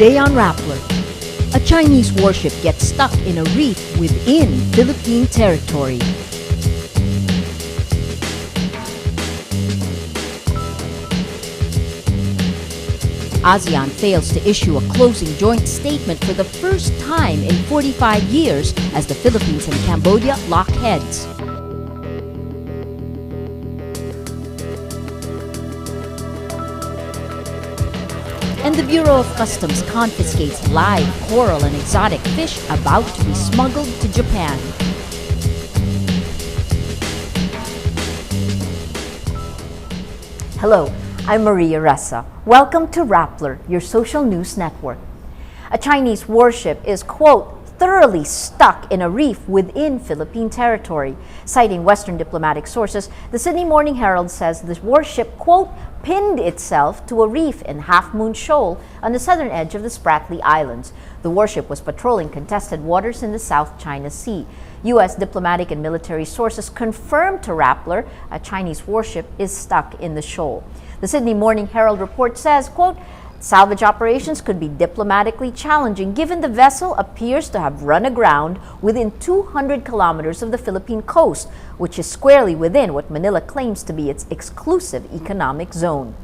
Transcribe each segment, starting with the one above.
Today on Rappler, a Chinese warship gets stuck in a reef within Philippine territory. ASEAN fails to issue a closing joint statement for the first time in 45 years as the Philippines and Cambodia lock heads. And the Bureau of Customs confiscates live coral and exotic fish about to be smuggled to Japan. Hello, I'm Maria Ressa. Welcome to Rappler, your social news network. A Chinese warship is, quote, thoroughly stuck in a reef within Philippine territory. Citing Western diplomatic sources, the Sydney Morning Herald says the warship, quote, pinned itself to a reef in Half Moon Shoal on the southern edge of the Spratly Islands. The warship was patrolling contested waters in the South China Sea. U.S. diplomatic and military sources confirmed to Rappler a Chinese warship is stuck in the shoal. The Sydney Morning Herald report says, quote, salvage operations could be diplomatically challenging given the vessel appears to have run aground within 200 kilometers of the Philippine coast, which is squarely within what Manila claims to be its exclusive economic zone.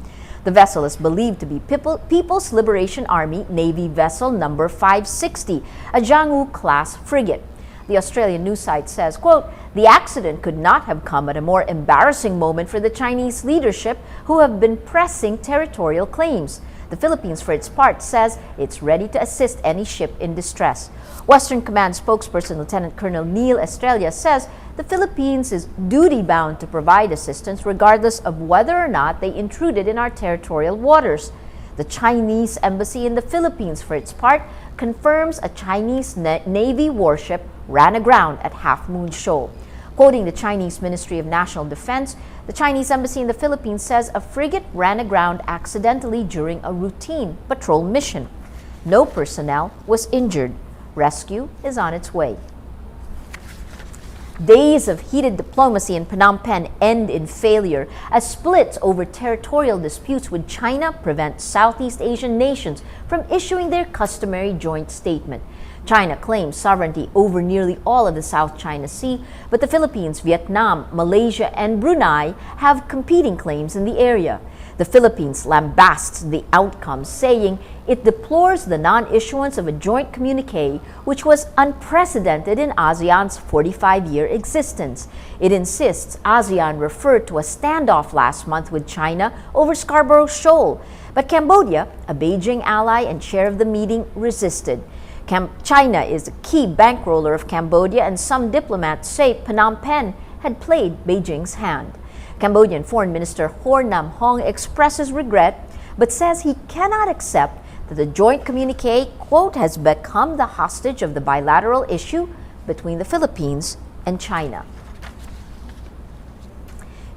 The vessel is believed to be People's Liberation Army Navy vessel number 560, a Jianghu-class frigate. The Australian news site says, quote, the accident could not have come at a more embarrassing moment for the Chinese leadership who have been pressing territorial claims. The Philippines, for its part, says it's ready to assist any ship in distress. Western Command spokesperson Lieutenant Colonel Neil Estrada says the Philippines is duty-bound to provide assistance regardless of whether or not they intruded in our territorial waters. The Chinese embassy in the Philippines, for its part, confirms a Chinese Navy warship ran aground at Half Moon Shoal. Quoting the Chinese Ministry of National Defense, the Chinese embassy in the Philippines says a frigate ran aground accidentally during a routine patrol mission. No personnel was injured. Rescue is on its way. Days of heated diplomacy in Phnom Penh end in failure as splits over territorial disputes with China prevent Southeast Asian nations from issuing their customary joint statement. China claims sovereignty over nearly all of the South China Sea, but the Philippines, Vietnam, Malaysia, and Brunei have competing claims in the area. The Philippines lambasts the outcome, saying it deplores the non-issuance of a joint communique, which was unprecedented in ASEAN's 45-year existence. It insists ASEAN referred to a standoff last month with China over Scarborough Shoal, but Cambodia, a Beijing ally and chair of the meeting, resisted. China is a key bankroller of Cambodia, and some diplomats say Phnom Penh had played Beijing's hand. Cambodian Foreign Minister Hor Nam Hong expresses regret, but says he cannot accept that the joint communique, quote, has become the hostage of the bilateral issue between the Philippines and China.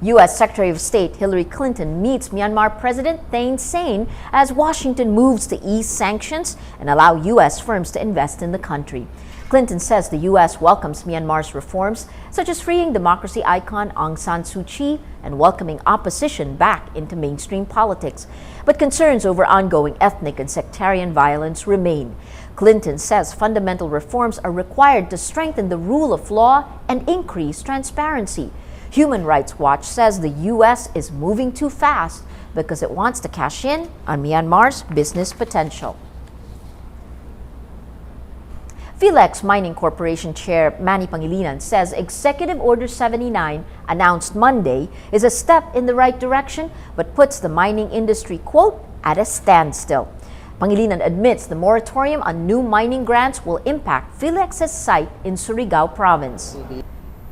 U.S. Secretary of State Hillary Clinton meets Myanmar President Thein Sein as Washington moves to ease sanctions and allow U.S. firms to invest in the country. Clinton says the U.S. welcomes Myanmar's reforms, such as freeing democracy icon Aung San Suu Kyi and welcoming opposition back into mainstream politics. But concerns over ongoing ethnic and sectarian violence remain. Clinton says fundamental reforms are required to strengthen the rule of law and increase transparency. Human Rights Watch says the U.S. is moving too fast because it wants to cash in on Myanmar's business potential. Philex Mining Corporation Chair Manny Pangilinan says Executive Order 79, announced Monday, is a step in the right direction but puts the mining industry, quote, at a standstill. Pangilinan admits the moratorium on new mining grants will impact Philex's site in Surigao Province.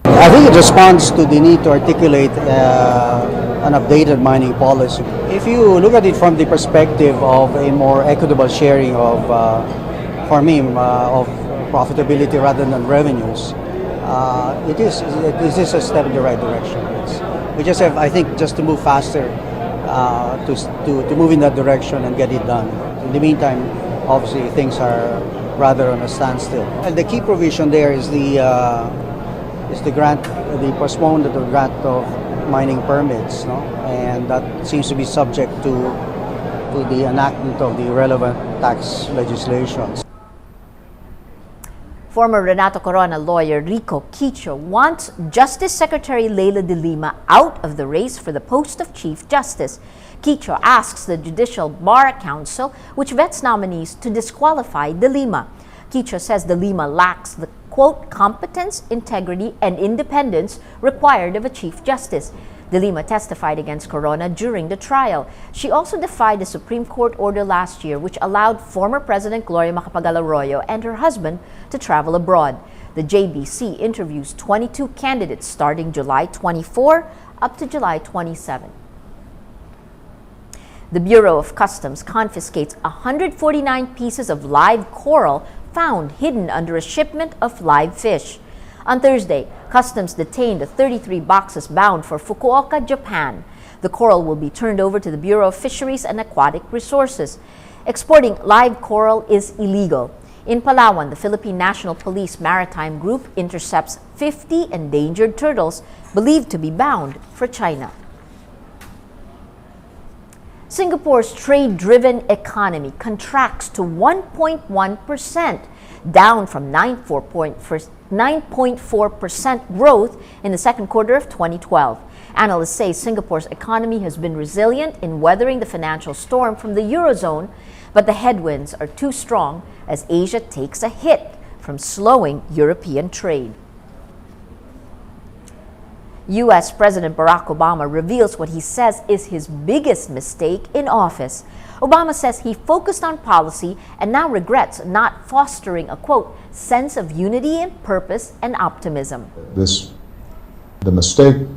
I think it responds to the need to articulate an updated mining policy. If you look at it from the perspective of a more equitable sharing of, for me, of profitability rather than revenues, it is a step in the right direction. We just have, I think, just to move faster, to move in that direction and get it done. In the meantime, obviously, things are rather on a standstill. And the key provision there is the grant, the postponement of the grant of mining permits, no? And that seems to be subject to the enactment of the relevant tax legislations. Former Renato Corona lawyer Rico Quicho wants Justice Secretary Leila de Lima out of the race for the post of Chief Justice. Quicho asks the Judicial Bar Council, which vets nominees, to disqualify de Lima. Quicho says de Lima lacks the, quote, competence, integrity, and independence required of a Chief Justice. De Lima testified against Corona during the trial. She also defied the Supreme Court order last year which allowed former President Gloria Macapagal-Arroyo and her husband to travel abroad. The JBC interviews 22 candidates starting July 24 up to July 27. The Bureau of Customs confiscates 149 pieces of live coral found hidden under a shipment of live fish. On Thursday, Customs detained 33 boxes bound for Fukuoka, Japan. The coral will be turned over to the Bureau of Fisheries and Aquatic Resources. Exporting live coral is illegal. In Palawan, the Philippine National Police Maritime Group intercepts 50 endangered turtles believed to be bound for China. Singapore's trade-driven economy contracts to 1.1%, down from 9.4% growth in the second quarter of 2012. Analysts say Singapore's economy has been resilient in weathering the financial storm from the Eurozone, but the headwinds are too strong as Asia takes a hit from slowing European trade. U.S. President Barack Obama reveals what he says is his biggest mistake in office. Obama says he focused on policy and now regrets not fostering a, quote, sense of unity and purpose and optimism. The mistake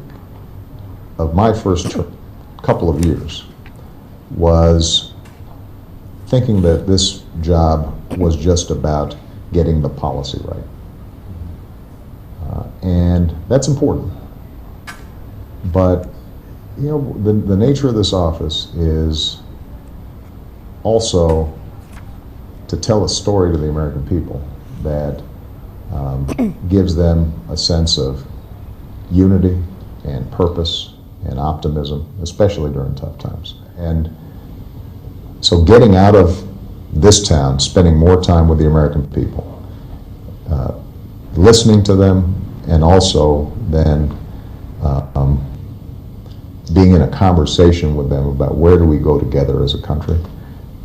of my first couple of years was thinking that this job was just about getting the policy right. And that's important. But, you know, the nature of this office is also to tell a story to the American people that gives them a sense of unity and purpose and optimism, especially during tough times. And so getting out of this town, spending more time with the American people, listening to them, and also then being in a conversation with them about where do we go together as a country.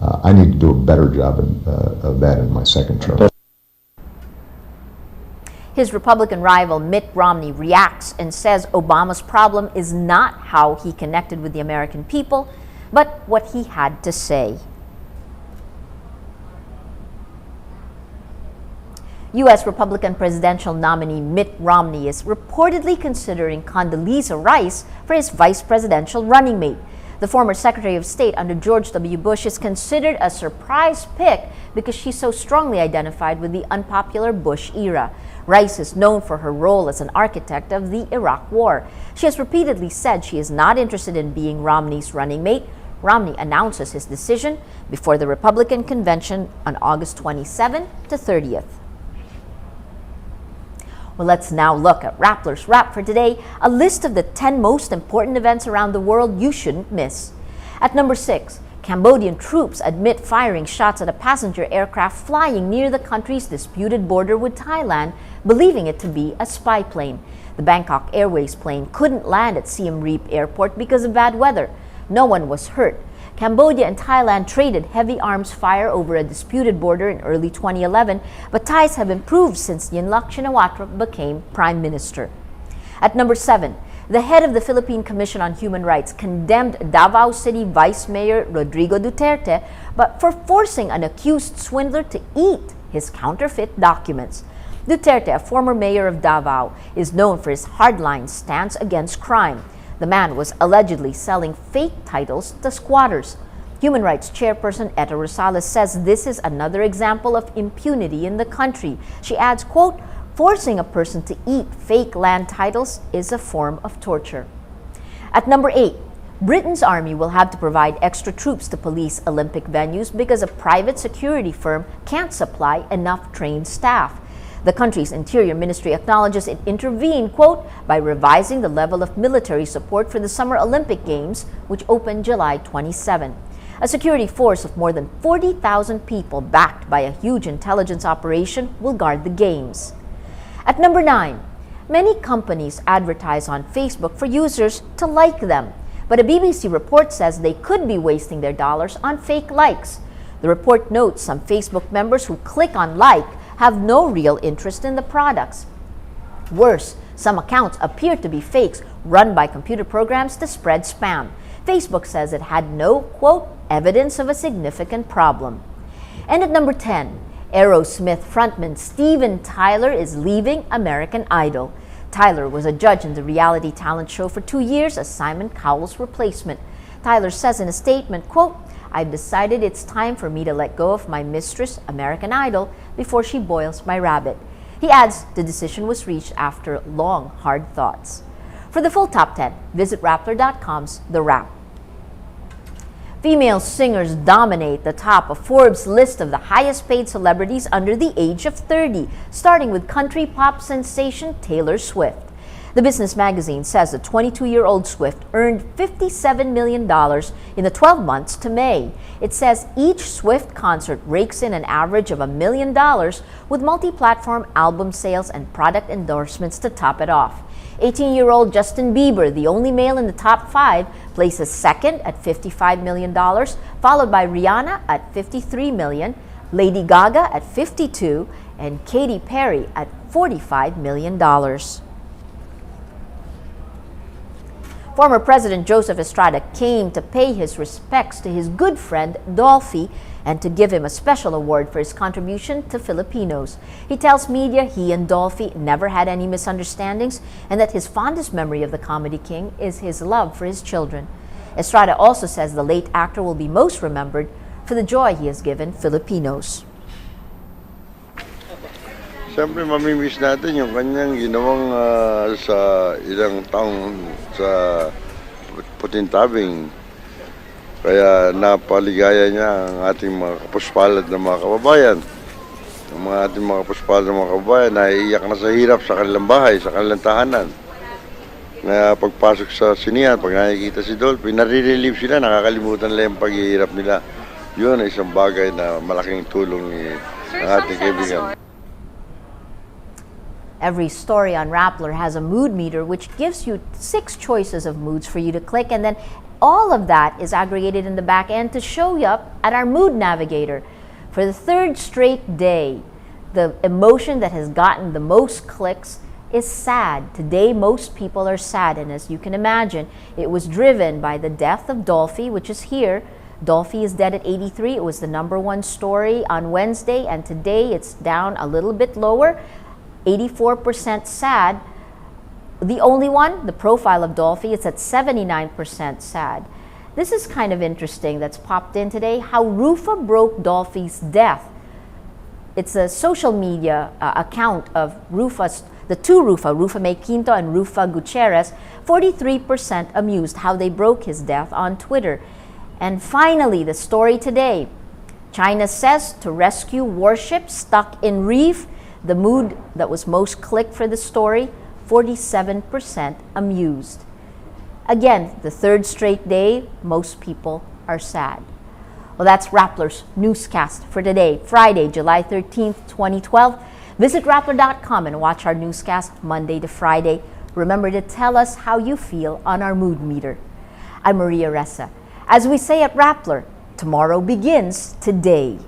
I need to do a better job of that in my second term. His Republican rival Mitt Romney reacts and says Obama's problem is not how he connected with the American people, but what he had to say. U.S. Republican presidential nominee Mitt Romney is reportedly considering Condoleezza Rice for his vice presidential running mate. The former Secretary of State under George W. Bush is considered a surprise pick because she's so strongly identified with the unpopular Bush era. Rice is known for her role as an architect of the Iraq War. She has repeatedly said she is not interested in being Romney's running mate. Romney announces his decision before the Republican convention on August 27 to 30th. Well, let's now look at Rappler's Wrap for today, a list of the 10 most important events around the world you shouldn't miss. At number 6, Cambodian troops admit firing shots at a passenger aircraft flying near the country's disputed border with Thailand, believing it to be a spy plane. The Bangkok Airways plane couldn't land at Siem Reap Airport because of bad weather. No one was hurt. Cambodia and Thailand traded heavy arms fire over a disputed border in early 2011, but ties have improved since Yingluck Shinawatra became Prime Minister. At number 7, the head of the Philippine Commission on Human Rights condemned Davao City Vice Mayor Rodrigo Duterte but for forcing an accused swindler to eat his counterfeit documents. Duterte, a former mayor of Davao, is known for his hardline stance against crime. The man was allegedly selling fake titles to squatters. Human Rights Chairperson Etta Rosales says this is another example of impunity in the country. She adds, quote, forcing a person to eat fake land titles is a form of torture. At number 8, Britain's army will have to provide extra troops to police Olympic venues because a private security firm can't supply enough trained staff. The country's Interior Ministry acknowledges it intervened, quote, by revising the level of military support for the Summer Olympic Games, which opened July 27. A security force of more than 40,000 people backed by a huge intelligence operation will guard the games. At number 9, many companies advertise on Facebook for users to like them, but a BBC report says they could be wasting their dollars on fake likes. The report notes some Facebook members who click on like have no real interest in the products. Worse, some accounts appear to be fakes run by computer programs to spread spam. Facebook says it had no, quote, evidence of a significant problem. And at number 10, Aerosmith frontman Steven Tyler is leaving American Idol. Tyler was a judge in the reality talent show for 2 years as Simon Cowell's replacement. Tyler says in a statement, quote, "I've decided it's time for me to let go of my mistress, American Idol, before she boils my rabbit." He adds the decision was reached after long, hard thoughts. For the full top 10, visit Rappler.com's The Wrap. Female singers dominate the top of Forbes' list of the highest paid celebrities under the age of 30, starting with country pop sensation Taylor Swift. The Business magazine says the 22-year-old Swift earned $57 million in the 12 months to May. It says each Swift concert rakes in an average of $1 million with multi-platform album sales and product endorsements to top it off. 18-year-old Justin Bieber, the only male in the top 5, places second at $55 million, followed by Rihanna at $53 million, Lady Gaga at $52, and Katy Perry at $45 million. Former President Joseph Estrada came to pay his respects to his good friend Dolphy and to give him a special award for his contribution to Filipinos. He tells media he and Dolphy never had any misunderstandings and that his fondest memory of the comedy king is his love for his children. Estrada also says the late actor will be most remembered for the joy he has given Filipinos. Siyempre, mamimiss natin yung kanyang ginawang sa ilang taong sa putintabing. Kaya napaligaya niya ang ating mga kapuspalad na mga kababayan. Ang ating mga kapuspalad na mga kababayan na iiyak na sa hirap sa kanilang bahay, sa kanilang tahanan. Na pagpasok sa sinihan, pag nakikita si Dolphy, nare-relieve sila, nakakalimutan nila yung paghihirap nila. Yun ay isang bagay na malaking tulong ng ating kaibigan. Every story on Rappler has a mood meter which gives you 6 choices of moods for you to click, and then all of that is aggregated in the back end to show you up at our mood navigator. For the 3rd straight day, the emotion that has gotten the most clicks is sad. Today, most people are sad, and as you can imagine, it was driven by the death of Dolphy, which is here. Dolphy is dead at 83. It was the #1 story on Wednesday, and today it's down a little bit lower. 84% sad. The only one, the profile of Dolphy, it's at 79% sad. This is kind of interesting that's popped in today, how Rufa broke Dolphy's death. It's a social media account of Rufa's, the two Rufa May Quinto and Rufa Gutierrez, 43% amused how they broke his death on Twitter. And finally, the story today. China says to rescue warship stuck in reef. The mood that was most clicked for the story, 47% amused. Again, the 3rd straight day, most people are sad. Well, that's Rappler's Newscast for today, Friday, July 13th, 2012. Visit Rappler.com and watch our newscast Monday to Friday. Remember to tell us how you feel on our mood meter. I'm Maria Ressa. As we say at Rappler, tomorrow begins today.